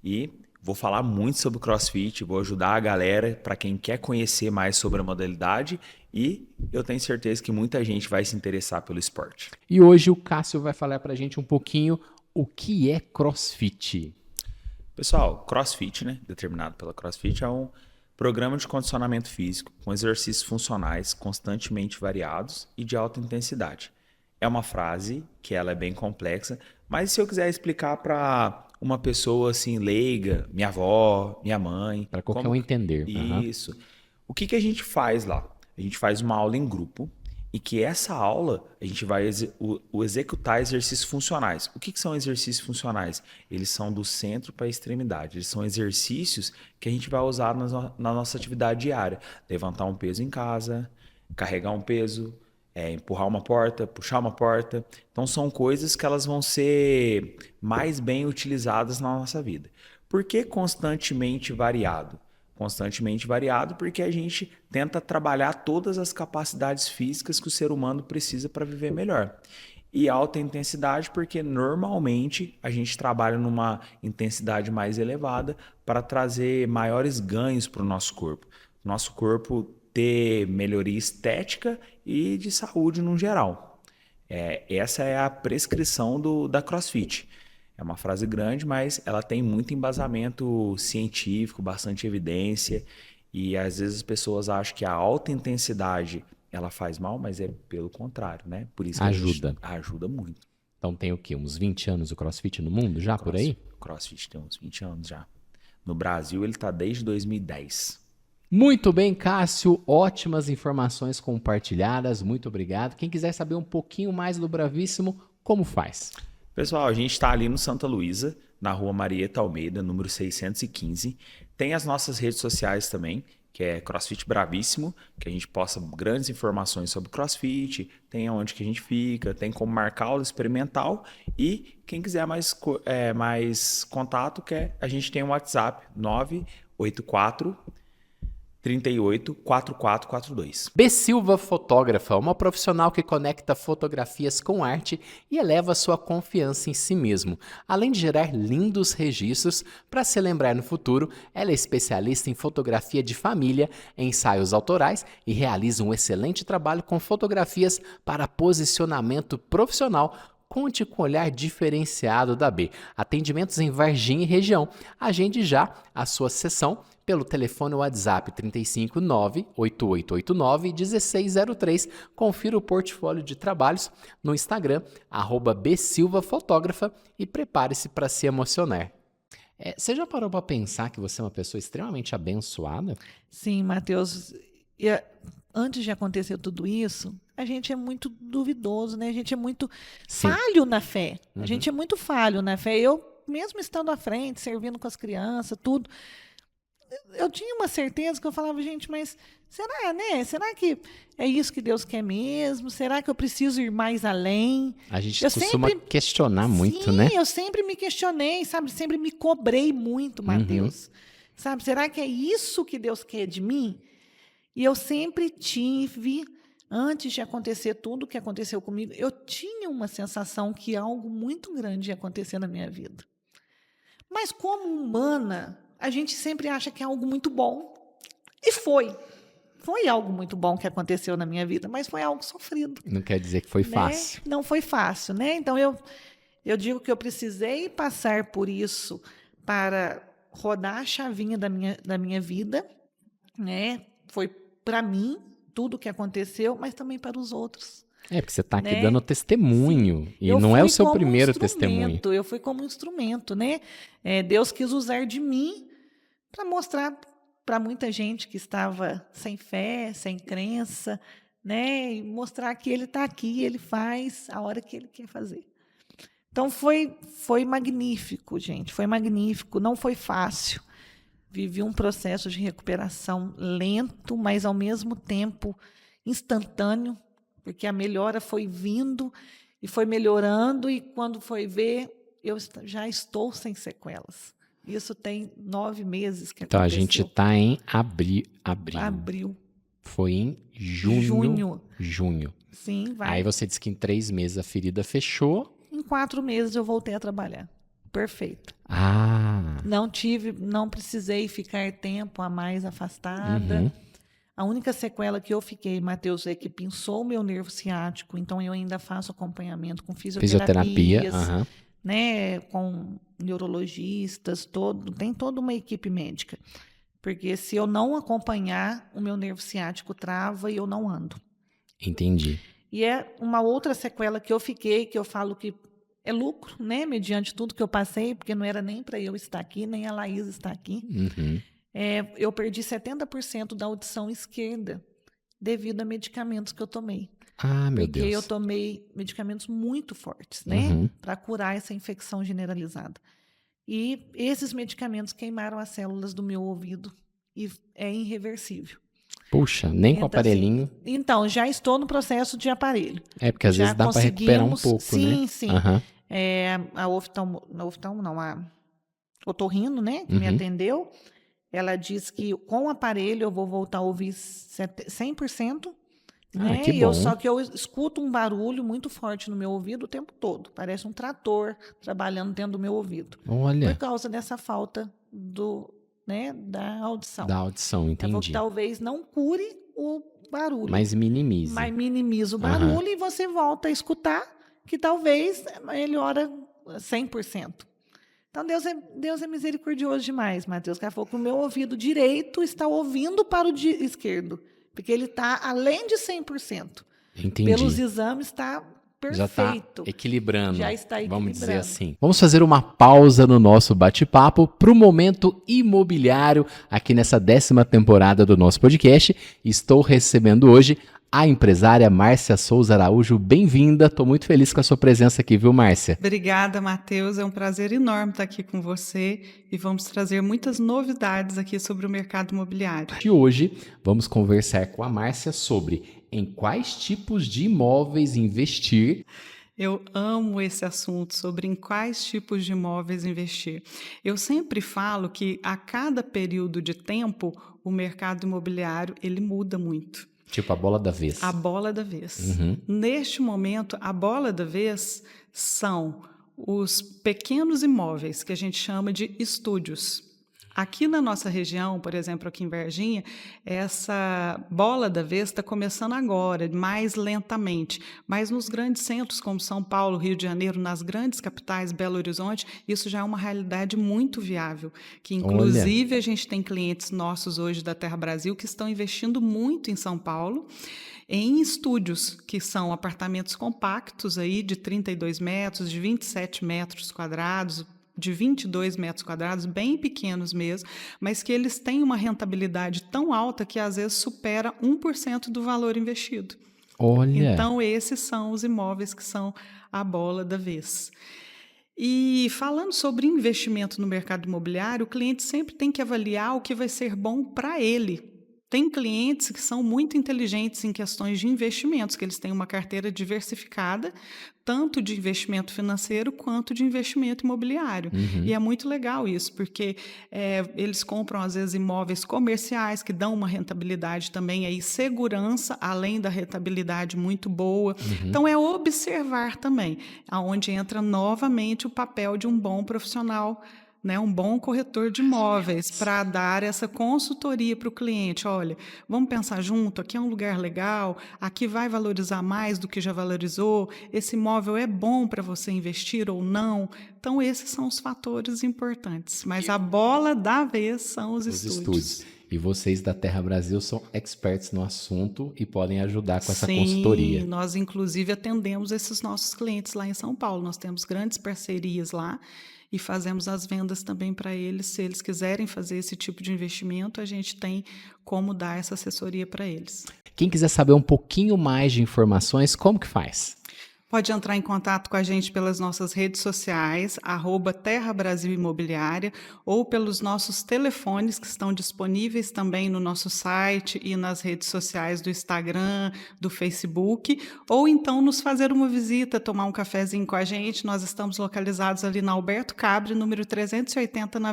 E vou falar muito sobre o CrossFit, vou ajudar a galera para quem quer conhecer mais sobre a modalidade, e eu tenho certeza que muita gente vai se interessar pelo esporte. E hoje o Cássio vai falar para a gente um pouquinho o que é CrossFit. Pessoal, CrossFit, né, determinado pela CrossFit, é um Programa de condicionamento físico com exercícios funcionais constantemente variados e de alta intensidade. É uma frase que ela é bem complexa, mas se eu quiser explicar para uma pessoa assim leiga, minha avó, minha mãe, Para qualquer um entender. Isso. O que a gente faz lá? A gente faz uma aula em grupo e que essa aula a gente vai executar exercícios funcionais. O que são exercícios funcionais? Eles são do centro para a extremidade. Eles são exercícios que a gente vai usar na nossa atividade diária. Levantar um peso em casa, carregar um peso, empurrar uma porta, puxar uma porta. Então são coisas que elas vão ser mais bem utilizadas na nossa vida. Por que constantemente variado? Constantemente variado porque a gente tenta trabalhar todas as capacidades físicas que o ser humano precisa para viver melhor. E alta intensidade porque normalmente a gente trabalha numa intensidade mais elevada para trazer maiores ganhos para o nosso corpo. Nosso corpo ter melhoria estética e de saúde no geral. Essa é a prescrição da CrossFit. É uma frase grande, mas ela tem muito embasamento científico, bastante evidência. E às vezes as pessoas acham que a alta intensidade ela faz mal, mas é pelo contrário, né? Por isso que ajuda muito. Então tem o quê? Uns 20 anos o CrossFit no mundo já, por aí? O CrossFit tem uns 20 anos já. No Brasil ele está desde 2010. Muito bem, Cássio. Ótimas informações compartilhadas. Muito obrigado. Quem quiser saber um pouquinho mais do Bravíssimo, como faz? Pessoal, a gente está ali no Santa Luísa, na rua Marieta Almeida, número 615. Tem as nossas redes sociais também, que é CrossFit Bravíssimo, que a gente posta grandes informações sobre CrossFit, tem onde que a gente fica, tem como marcar aula experimental. E quem quiser mais contato, a gente tem um WhatsApp 984 38 4442. B. Silva Fotógrafa, uma profissional que conecta fotografias com arte e eleva sua confiança em si mesmo. Além de gerar lindos registros para se lembrar no futuro, ela é especialista em fotografia de família, ensaios autorais e realiza um excelente trabalho com fotografias para posicionamento profissional. Conte com o olhar diferenciado da B. Atendimentos em Varginha e região. Agende já a sua sessão pelo telefone WhatsApp 359-8889-1603. Confira o portfólio de trabalhos no Instagram, @bsilvafotógrafa, e prepare-se para se emocionar. Você já parou para pensar que você é uma pessoa extremamente abençoada? Sim, Matheus. Antes de acontecer tudo isso, a gente é muito duvidoso, né? A gente é muito falho na fé. A gente é muito falho na fé. Eu, mesmo estando à frente, servindo com as crianças, tudo, eu tinha uma certeza que eu falava, gente, mas será, né? Será que é isso que Deus quer mesmo? Será que eu preciso ir mais além? A gente costuma questionar muito, né? Sim, eu sempre me questionei, sabe? Sempre me cobrei muito, Matheus. Sabe? Será que é isso que Deus quer de mim? E eu sempre tive, antes de acontecer tudo o que aconteceu comigo, eu tinha uma sensação que algo muito grande ia acontecer na minha vida. Mas como humana, a gente sempre acha que é algo muito bom. E foi. Foi algo muito bom que aconteceu na minha vida, mas foi algo sofrido. Não quer dizer que foi fácil. Não foi fácil, né? Então, eu digo que eu precisei passar por isso para rodar a chavinha da minha vida, né? Foi para mim tudo o que aconteceu, mas também para os outros. Porque você está aqui dando testemunho. Sim. E não é o seu primeiro testemunho. Eu fui como instrumento, né? Deus quis usar de mim para mostrar para muita gente que estava sem fé, sem crença, né? E mostrar que Ele está aqui, Ele faz a hora que Ele quer fazer. Então, foi magnífico, gente. Foi magnífico. Não foi fácil. Vivi um processo de recuperação lento, mas, ao mesmo tempo, instantâneo, porque a melhora foi vindo e foi melhorando, e quando foi ver, eu já estou sem sequelas. Isso tem 9 meses que aconteceu. Então, a gente está em abril. Foi em junho. Sim, vai. Aí você disse que em 3 meses a ferida fechou. Em 4 meses eu voltei a trabalhar. Perfeito. Não precisei ficar tempo a mais afastada. A única sequela que eu fiquei, Matheus, é que pinçou o meu nervo ciático, então eu ainda faço acompanhamento com fisioterapias, né, com neurologistas, tem toda uma equipe médica. Porque se eu não acompanhar, o meu nervo ciático trava e eu não ando. Entendi. E é uma outra sequela que eu fiquei, que eu falo que é lucro, né? Mediante tudo que eu passei, porque não era nem para eu estar aqui, nem a Laís estar aqui. Uhum. Eu perdi 70% da audição esquerda devido a medicamentos que eu tomei. Ah, meu Porque eu Deus. tomei medicamentos muito fortes, né? Uhum. Para curar essa infecção generalizada. E esses medicamentos queimaram as células do meu ouvido e é irreversível. Puxa, nem com Então, aparelhinho. Então, já estou no processo de aparelho. É, porque às Já vezes dá para recuperar um conseguimos- pouco, né? sim, sim. Aham. A oftalmo não, a otorrino, né, que me Uhum. atendeu, ela disse que com o aparelho eu vou voltar a ouvir 100%, Ah, né? que bom. Só que eu escuto um barulho muito forte no meu ouvido o tempo todo. Parece um trator trabalhando dentro do meu ouvido. Por Olha, causa dessa falta da audição. da audição, Eu vou que entendi. talvez não cure o barulho, Mas minimize. mas minimiza o Aham. barulho e você volta a escutar, que talvez melhora 100%. Então, Deus é misericordioso demais, Mateus. O cara falou que o meu ouvido direito está ouvindo para o esquerdo, porque ele está além de 100%. Entendi. Pelos exames está Já está perfeito. equilibrando. Já está Vamos dizer equilibrando. assim. Vamos fazer uma pausa no nosso bate-papo para o momento imobiliário aqui nessa 10ª temporada do nosso podcast. Estou recebendo hoje a empresária Márcia Souza Araújo. Bem-vinda. Estou muito feliz com a sua presença aqui, viu, Márcia? Obrigada, Matheus. É um prazer enorme estar aqui com você e vamos trazer muitas novidades aqui sobre o mercado imobiliário. E hoje vamos conversar com a Márcia sobre em quais tipos de imóveis investir. Eu amo esse assunto sobre em quais tipos de imóveis investir. Eu sempre falo que a cada período de tempo o mercado imobiliário ele muda muito. Tipo a bola da vez. A bola da vez. Uhum. Neste momento, a bola da vez são os pequenos imóveis que a gente chama de estúdios. Aqui na nossa região, por exemplo, aqui em Varginha, essa bola da vez está começando agora, mais lentamente. Mas nos grandes centros, como São Paulo, Rio de Janeiro, nas grandes capitais, Belo Horizonte, isso já é uma realidade muito viável. Que, inclusive, a gente tem clientes nossos hoje da Terra Brasil que estão investindo muito em São Paulo, em estúdios, que são apartamentos compactos aí de 32 metros, de 27 metros quadrados, de 22 metros quadrados, bem pequenos mesmo, mas que eles têm uma rentabilidade tão alta que às vezes supera 1% do valor investido. Olha. Então, esses são os imóveis que são a bola da vez. E falando sobre investimento no mercado imobiliário, o cliente sempre tem que avaliar o que vai ser bom para ele. Tem clientes que são muito inteligentes em questões de investimentos, que eles têm uma carteira diversificada, tanto de investimento financeiro quanto de investimento imobiliário. Uhum. E é muito legal isso, porque eles compram, às vezes, imóveis comerciais que dão uma rentabilidade também, aí, segurança, além da rentabilidade muito boa. Uhum. Então, é observar também, aonde entra novamente o papel de um bom profissional, né, um bom corretor de imóveis para dar essa consultoria para o cliente. Olha, vamos pensar junto, aqui é um lugar legal, aqui vai valorizar mais do que já valorizou, esse imóvel é bom para você investir ou não. Então, esses são os fatores importantes. Mas a bola da vez são os estúdios. E vocês da Terra Brasil são experts no assunto e podem ajudar com essa Sim, consultoria. Nós, inclusive, atendemos esses nossos clientes lá em São Paulo. Nós temos grandes parcerias lá e fazemos as vendas também para eles. Se eles quiserem fazer esse tipo de investimento, a gente tem como dar essa assessoria para eles. Quem quiser saber um pouquinho mais de informações, como que faz? Pode entrar em contato com a gente pelas nossas redes sociais, @Terra Brasil Imobiliária, ou pelos nossos telefones que estão disponíveis também no nosso site e nas redes sociais do Instagram, do Facebook, ou então nos fazer uma visita, tomar um cafezinho com a gente. Nós estamos localizados ali na Alberto Cabre, número 380, na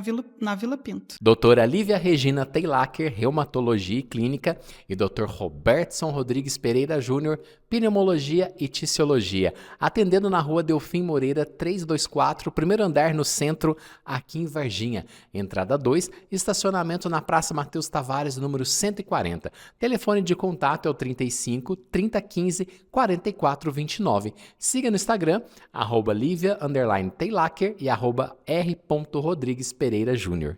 Vila Pinto. Doutora Lívia Regina Teilacker, Reumatologia e Clínica, e Dr. Robertson Rodrigues Pereira Júnior, Pneumologia e Ticiologia, atendendo na rua Delfim Moreira 324, primeiro andar no centro, aqui em Varginha. Entrada 2, estacionamento na Praça Matheus Tavares, número 140. Telefone de contato é o 35 3015 4429. Siga no Instagram, @Lívia_Teilacker e @R.Rodrigues Pereira Júnior.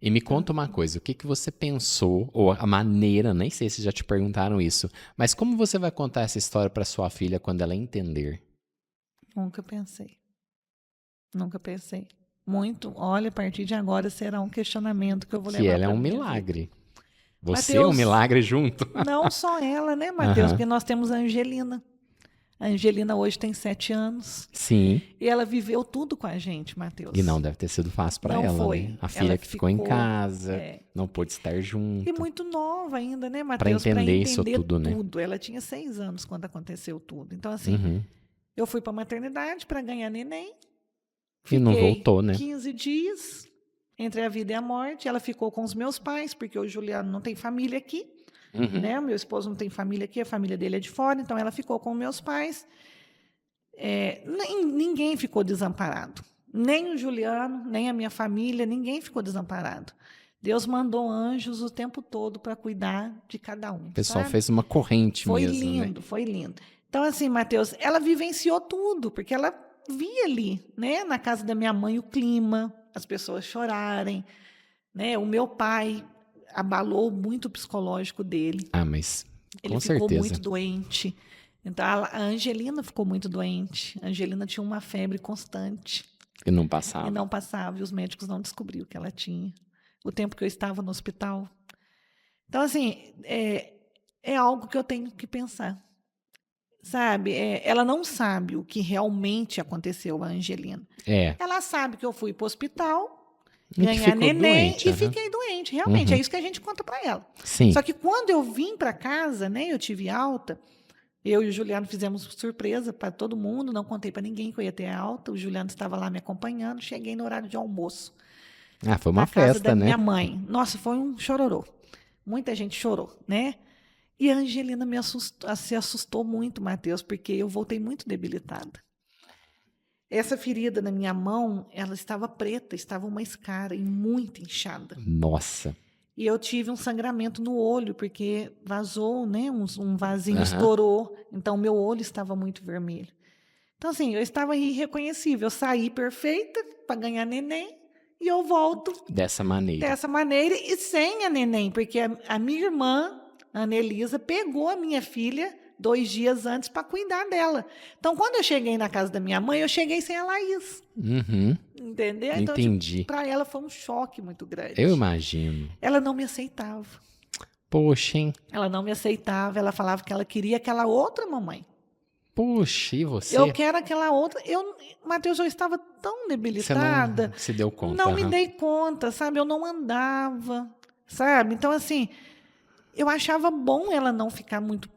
E me conta uma coisa, o que que você pensou, ou a maneira, nem sei se já te perguntaram isso, mas como você vai contar essa história para sua filha quando ela entender? Nunca pensei. Nunca pensei. Muito. Olha, a partir de agora será um questionamento que eu vou levar Que ela é pra um minha vida. milagre. Você é um Mateus, milagre junto. não só ela, né, Matheus? Aham. Porque nós temos a Angelina. A Angelina hoje tem 7 anos. Sim. E ela viveu tudo com a gente, Matheus. E não deve ter sido fácil para Não ela, foi. né? A filha Ela que ficou em ficou, casa, é. não pôde estar junto. E muito nova ainda, né, Matheus? entender isso tudo, né? Ela tinha 6 anos quando aconteceu tudo. Então, assim, Uhum. eu fui para a maternidade para ganhar neném. E não Fiquei voltou, né? 15 dias entre a vida e a morte. Ela ficou com os meus pais, porque o Juliano não tem família aqui. Uhum. Né? Meu esposo não tem família aqui, a família dele é de fora. Então, ela ficou com meus pais. Ninguém ficou desamparado. Nem o Juliano, nem a minha família, ninguém ficou desamparado. Deus mandou anjos o tempo todo para cuidar de cada um. O pessoal sabe? fez uma corrente Foi mesmo, lindo, né? foi lindo. Então, assim, Matheus, ela vivenciou tudo, porque ela via ali, né, na casa da minha mãe, o clima, as pessoas chorarem, né? O meu pai abalou muito o psicológico dele. Ah, mas Ele com ficou certeza. muito doente. Então, a Angelina ficou muito doente. A Angelina tinha uma febre constante E não passava. e não passava, e os médicos não descobriram que ela tinha. O tempo que eu estava no hospital. Então, assim, é algo que eu tenho que pensar. Sabe? Ela não sabe o que realmente aconteceu a Angelina. É. Ela sabe que eu fui para o hospital, E que ganhar ficou neném doente, e aham. fiquei doente. Realmente, Uhum. é isso que a gente conta para ela. Sim. Só que quando eu vim para casa, né, eu tive alta, eu e o Juliano fizemos surpresa para todo mundo, não contei para ninguém que eu ia ter alta, o Juliano estava lá me acompanhando, cheguei no horário de almoço, Ah, foi uma na casa festa, da né? minha mãe. Nossa, foi um chororô. Muita gente chorou, né? E a Angelina se assustou muito, Matheus, porque eu voltei muito debilitada. Essa ferida na minha mão, ela estava preta, estava uma escara e muito inchada. Nossa. E eu tive um sangramento no olho, porque vazou, né? Um vasinho Aham. estourou. Então, meu olho estava muito vermelho. Então, assim, eu estava irreconhecível. Eu saí perfeita para ganhar neném e eu volto Dessa maneira. dessa maneira e sem a neném, porque a minha irmã, a Anelisa, pegou a minha filha 2 dias antes para cuidar dela. Então, quando eu cheguei na casa da minha mãe, eu cheguei sem a Laís. Uhum. Entendeu? Então, Entendi. para ela foi um choque muito grande. Eu imagino. Ela não me aceitava. Poxa, hein? Ela não me aceitava. Ela falava que ela queria aquela outra mamãe. Poxa, e você? Eu quero aquela outra. Matheus, eu estava tão Você debilitada. não se deu conta. Não me aham. dei conta, sabe? Eu não andava, sabe? Então, assim, eu achava bom ela não ficar muito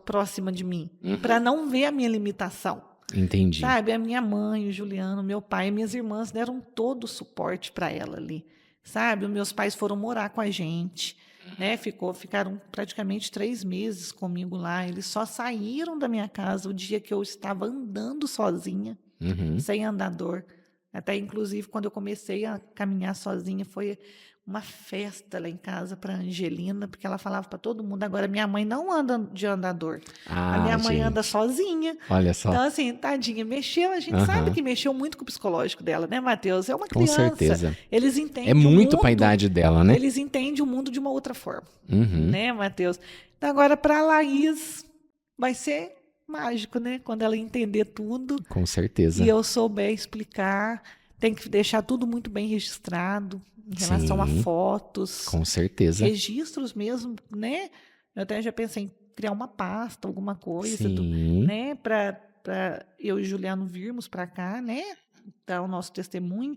próxima de mim, para não ver a minha limitação, Entendi. sabe? A minha mãe, o Juliano, meu pai, minhas irmãs deram todo o suporte para ela ali, sabe? Os meus pais foram morar com a gente, né? Ficaram praticamente 3 meses comigo lá. Eles só saíram da minha casa o dia que eu estava andando sozinha, Uhum. sem andador. Até, inclusive, quando eu comecei a caminhar sozinha, foi uma festa lá em casa para a Angelina, porque ela falava para todo mundo, agora minha mãe não anda de andador. Ah, A minha mãe gente. anda sozinha. Olha só. Então, assim, tadinha, mexeu. A gente Aham. sabe que mexeu muito com o psicológico dela, né, Matheus? É uma Com criança. certeza. Eles entendem É o muito mundo, pra idade dela, né? Eles entendem o mundo de uma outra forma, Uhum. né, Matheus? Então, agora, para a Laís, vai ser mágico, né? Quando ela entender tudo Com certeza. e eu souber explicar, tem que deixar tudo muito bem registrado em relação a Sim. fotos, Com certeza. registros mesmo, né? Eu até já pensei em criar uma pasta, alguma coisa, Sim. né? Para eu e o Juliano virmos para cá, né? Dar o nosso testemunho.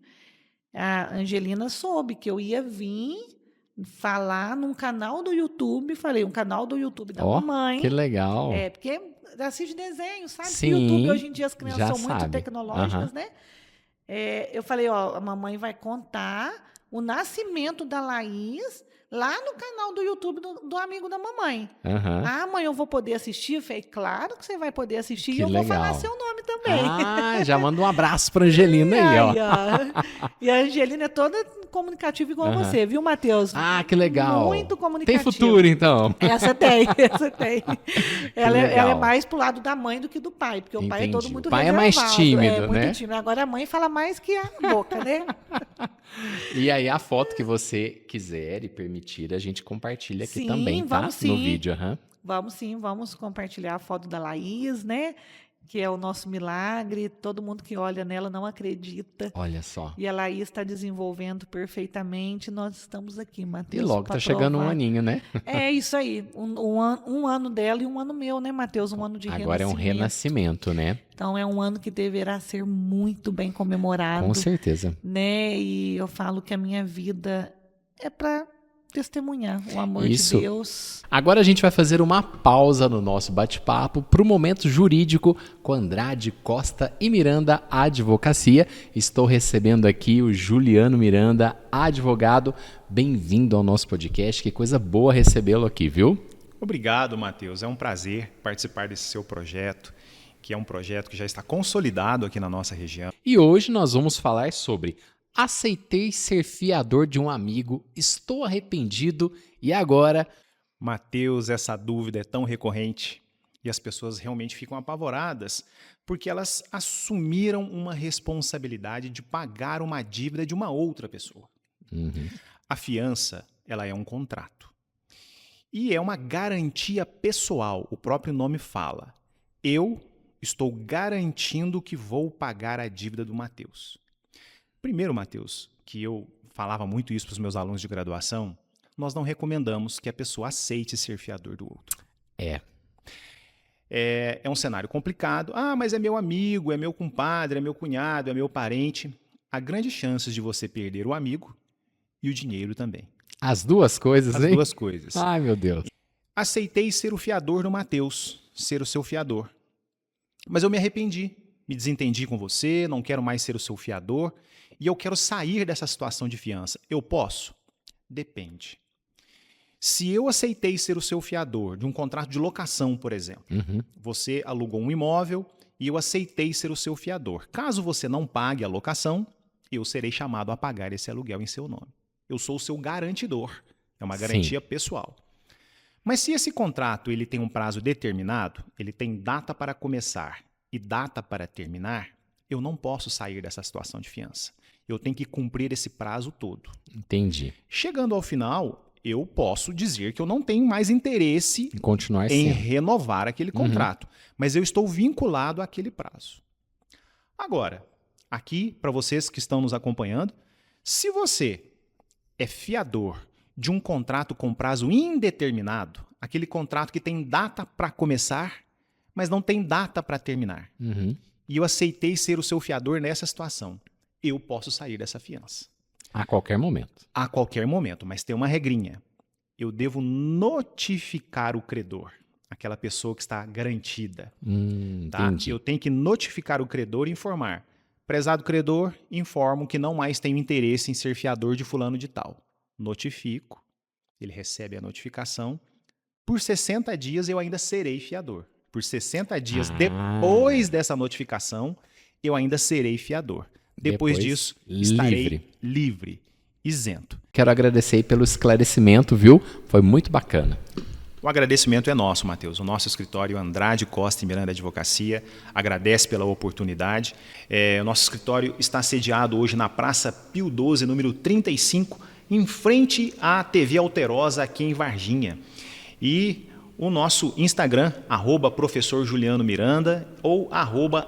A Angelina soube que eu ia vir falar num canal do YouTube, falei, um canal do YouTube da Ó, mamãe. que legal. Porque assiste desenho, sabe? Que Sim, o YouTube, hoje em dia, as crianças já são muito sabe. tecnológicas, Aham. né? Eu falei, ó, a mamãe vai contar o nascimento da Laís lá no canal do YouTube do amigo da mamãe. Aham. Ah, mãe, eu vou poder assistir? Eu falei, claro que você vai poder assistir Que e eu vou legal. falar seu nome telefone também. Ah, já manda um abraço pra Angelina aí, ó. E a Angelina é toda comunicativa igual você, viu, Matheus? Ah, que legal. Muito comunicativa. Tem futuro, então. Essa tem. Ela é legal. mais pro lado da mãe do que do pai, porque o pai é todo Entendi. muito O pai é mais reservado, tímido, muito né? tímido. Agora a mãe fala mais que a boca, né? E aí, a foto que você quiser e permitir, a gente compartilha aqui Sim, também, tá? vamos sim. No vídeo, Vamos sim, vamos compartilhar a foto da Laís, né? Que é o nosso milagre. Todo mundo que olha nela não acredita. Olha só. E a Laís está desenvolvendo perfeitamente. Nós estamos aqui, E Matheus. logo pra tá chegando um provar. aninho, né? É isso aí. Um ano dela e um ano meu, né, Matheus? Um ano de Agora é um renascimento, né? Então é um ano que deverá ser muito bem comemorado. Com certeza. Né? E eu falo que a minha vida é para testemunhar o amor Isso. de Deus. Agora a gente vai fazer uma pausa no nosso bate-papo para o momento jurídico com Andrade Costa e Miranda Advocacia. Estou recebendo aqui o Juliano Miranda, advogado. Bem-vindo ao nosso podcast. Que coisa boa recebê-lo aqui, viu? Obrigado, Matheus. É um prazer participar desse seu projeto, que é um projeto que já está consolidado aqui na nossa região. E hoje nós vamos falar sobre aceitei ser fiador de um amigo, estou arrependido e agora... Matheus, essa dúvida é tão recorrente e as pessoas realmente ficam apavoradas porque elas assumiram uma responsabilidade de pagar uma dívida de uma outra pessoa. A fiança, ela é um contrato. E é uma garantia pessoal, o próprio nome fala. Eu estou garantindo que vou pagar a dívida do Matheus. Primeiro, Matheus, que eu falava muito isso para os meus alunos de graduação, nós não recomendamos que a pessoa aceite ser fiador do outro. É um cenário complicado. Ah, mas é meu amigo, é meu compadre, é meu cunhado, é meu parente. Há grandes chances de você perder o amigo e o dinheiro também. As duas coisas, As hein? duas coisas. Ai, meu Deus. Aceitei ser o fiador do Matheus, ser o seu fiador. Mas eu me arrependi, me desentendi com você, não quero mais ser o seu fiador e eu quero sair dessa situação de fiança. Eu posso? Depende. Se eu aceitei ser o seu fiador de um contrato de locação, por exemplo, você alugou um imóvel e eu aceitei ser o seu fiador. Caso você não pague a locação, eu serei chamado a pagar esse aluguel em seu nome. Eu sou o seu garantidor. É uma garantia pessoal. Mas se esse contrato ele tem um prazo determinado, ele tem data para começar e data para terminar, eu não posso sair dessa situação de fiança. Eu tenho que cumprir esse prazo todo. Entendi. Chegando ao final, eu posso dizer que eu não tenho mais interesse E continuar em sendo. renovar aquele contrato, mas eu estou vinculado àquele prazo. Agora, aqui, para vocês que estão nos acompanhando, se você é fiador de um contrato com prazo indeterminado, aquele contrato que tem data para começar, mas não tem data para terminar, e eu aceitei ser o seu fiador nessa situação, eu posso sair dessa fiança. A qualquer momento. A qualquer momento, mas tem uma regrinha. Eu devo notificar o credor, aquela pessoa que está garantida. Tá? Entendi. Eu tenho que notificar o credor e informar. Prezado credor, informo que não mais tenho interesse em ser fiador de fulano de tal. Notifico, ele recebe a notificação. Por 60 dias eu ainda serei fiador. Por 60 dias depois dessa notificação, eu ainda serei fiador. Depois disso, estarei livre, isento. Quero agradecer aí pelo esclarecimento, viu? Foi muito bacana. O agradecimento é nosso, Matheus. O nosso escritório Andrade Costa e Miranda Advocacia agradece pela oportunidade. O nosso escritório está sediado hoje na Praça Pio XII, número 35, em frente à TV Alterosa, aqui em Varginha. E o nosso Instagram, @professor Juliano Miranda ou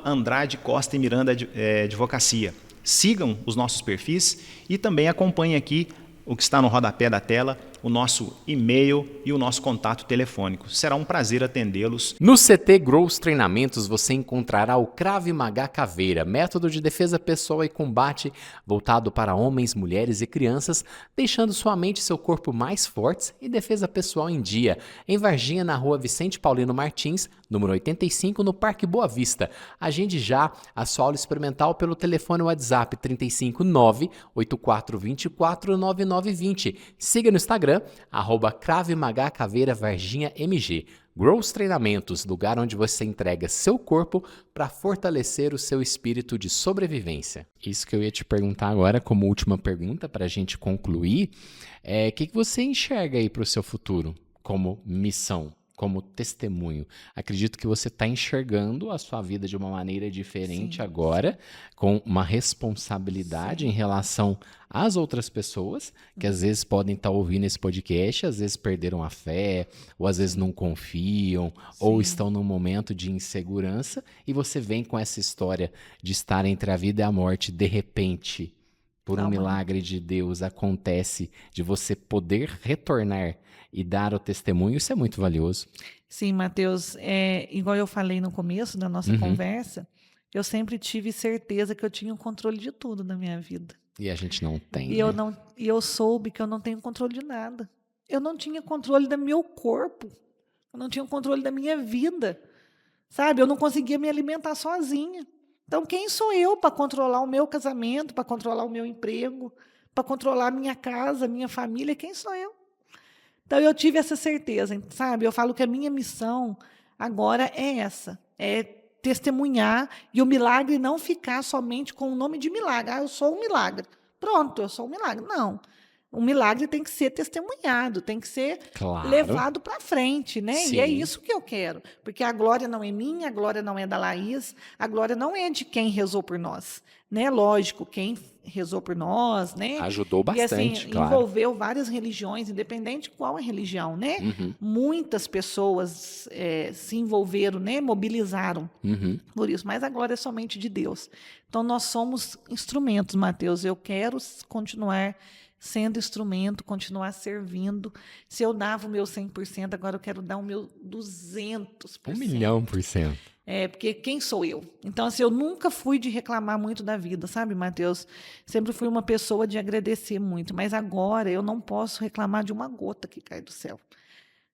@Andrade Costa e Miranda Advocacia. Sigam os nossos perfis e também acompanhem aqui o que está no rodapé da tela, o nosso e-mail e o nosso contato telefônico. Será um prazer atendê-los. No CT Growth Treinamentos você encontrará o Krav Maga Caveira, método de defesa pessoal e combate voltado para homens, mulheres e crianças, deixando sua mente e seu corpo mais fortes e defesa pessoal em dia. Em Varginha, na rua Vicente Paulino Martins, número 85, no Parque Boa Vista. Agende já a sua aula experimental pelo telefone WhatsApp 359-8424-9920. Siga no Instagram, @Krav Maga Caveira Varginha MG. Growth Treinamentos, lugar onde você entrega seu corpo para fortalecer o seu espírito de sobrevivência. Isso que eu ia te perguntar agora, como última pergunta, para a gente concluir, o que você enxerga aí para o seu futuro como missão, como testemunho? Acredito que você está enxergando a sua vida de uma maneira diferente agora, com uma responsabilidade em relação às outras pessoas, que às vezes podem estar ouvindo esse podcast, às vezes perderam a fé, ou às vezes não confiam, ou estão num momento de insegurança, e você vem com essa história de estar entre a vida e a morte, de repente, por um milagre de Deus, acontece de você poder retornar e dar o testemunho. Isso é muito valioso. Sim, Matheus, igual eu falei no começo da nossa conversa, eu sempre tive certeza que eu tinha o controle de tudo na minha vida. E a gente não tem. E eu soube que eu não tenho controle de nada. Eu não tinha controle do meu corpo. Eu não tinha controle da minha vida. Sabe? Eu não conseguia me alimentar sozinha. Então, quem sou eu para controlar o meu casamento, para controlar o meu emprego, para controlar a minha casa, a minha família? Quem sou eu? Então, eu tive essa certeza, sabe? Eu falo que a minha missão agora é essa, é testemunhar e o milagre não ficar somente com o nome de milagre. Eu sou um milagre. Pronto, eu sou um milagre. Não. O milagre tem que ser testemunhado, tem que ser levado para frente, né? Sim. E é isso que eu quero. Porque a glória não é minha, a glória não é da Laís, a glória não é de quem rezou por nós, né? Lógico, quem rezou por nós, né? Ajudou bastante, e assim, claro. envolveu várias religiões, independente de qual é a religião, né? Muitas pessoas se envolveram, né? Mobilizaram por isso, mas a glória é somente de Deus. Então, nós somos instrumentos, Matheus. Eu quero continuar sendo instrumento, continuar servindo. Se eu dava o meu 100%, agora eu quero dar o meu 200%. 1.000.000%. Porque quem sou eu? Então, assim, eu nunca fui de reclamar muito da vida, sabe, Matheus? Sempre fui uma pessoa de agradecer muito, mas agora eu não posso reclamar de uma gota que cai do céu.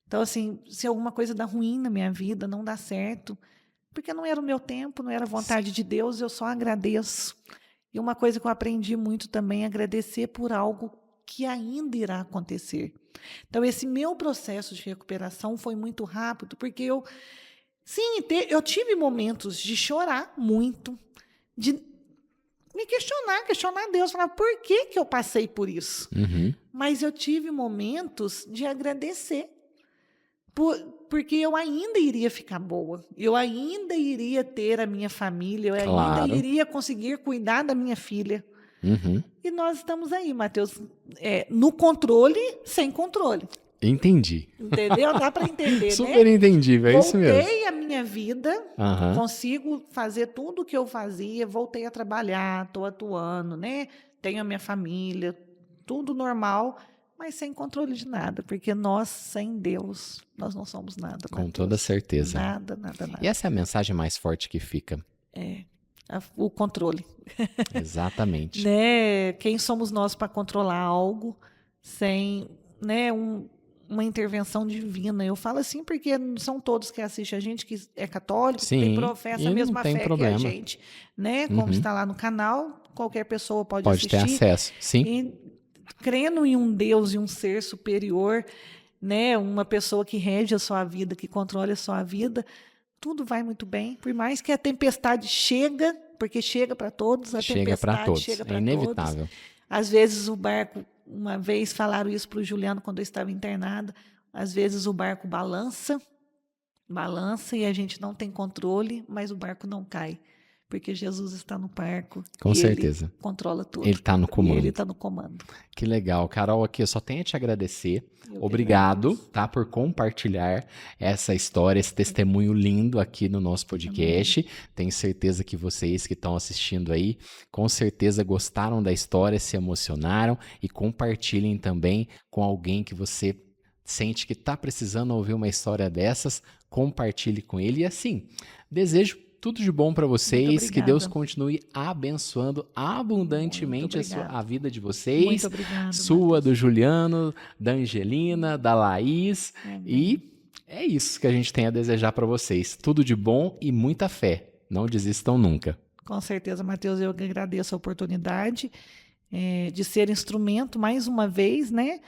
Então, assim, se alguma coisa dá ruim na minha vida, não dá certo, porque não era o meu tempo, não era a vontade de Deus, eu só agradeço. E uma coisa que eu aprendi muito também é agradecer por algo que ainda irá acontecer. Então, esse meu processo de recuperação foi muito rápido, porque eu tive momentos de chorar muito, de me questionar Deus, falar, por que eu passei por isso? Mas eu tive momentos de agradecer, porque eu ainda iria ficar boa, eu ainda iria ter a minha família, eu ainda iria conseguir cuidar da minha filha. E nós estamos aí, Matheus, no controle, sem controle. Entendi. Entendeu? Dá para entender, Super né? entendível, é isso mesmo. Voltei à minha vida, consigo fazer tudo o que eu fazia, voltei a trabalhar, estou atuando, né? Tenho a minha família, tudo normal, mas sem controle de nada, porque nós, sem Deus, nós não somos nada. Com Matheus. toda certeza. Nada. E essa é a mensagem mais forte que fica. O controle. Exatamente. Né? Quem somos nós para controlar algo sem, né, uma intervenção divina? Eu falo assim porque não são todos que assistem a gente que é católico, que professa a mesma fé que a gente, né? Como está lá no canal, qualquer pessoa pode assistir. Pode ter acesso, sim. E crendo em um Deus e um ser superior, né? Uma pessoa que rege a sua vida, que controla a sua vida, tudo vai muito bem. Por mais que a tempestade chega, porque chega para todos, a chega para todos, é inevitável. Todos. Às vezes o barco, uma vez falaram isso para o Juliano quando eu estava internada, às vezes o barco balança e a gente não tem controle, mas o barco não cai. Porque Jesus está no barco. Com certeza. Ele controla tudo. Ele está no comando. Ele está no comando. Que legal. Carol, aqui eu só tenho a te agradecer. Obrigado, tá, por compartilhar essa história, esse testemunho lindo aqui no nosso podcast. Tenho certeza que vocês que estão assistindo aí, com certeza gostaram da história, se emocionaram e compartilhem também com alguém que você sente que está precisando ouvir uma história dessas. Compartilhe com ele e assim, desejo tudo de bom para vocês, que Deus continue abençoando abundantemente a vida de vocês, muito obrigada, sua, Matheus. do Juliano, da Angelina, da Laís, e é isso que a gente tem a desejar para vocês, tudo de bom e muita fé, não desistam nunca. Com certeza, Matheus, eu agradeço a oportunidade de ser instrumento mais uma vez, né,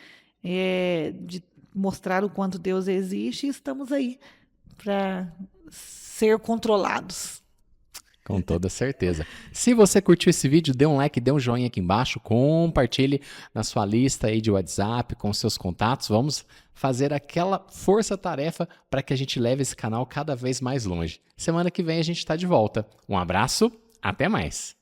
de mostrar o quanto Deus existe, e estamos aí para ser controlados. Com toda certeza. Se você curtiu esse vídeo, dê um like, dê um joinha aqui embaixo, compartilhe na sua lista aí de WhatsApp com seus contatos. Vamos fazer aquela força-tarefa para que a gente leve esse canal cada vez mais longe. Semana que vem a gente está de volta. Um abraço, até mais.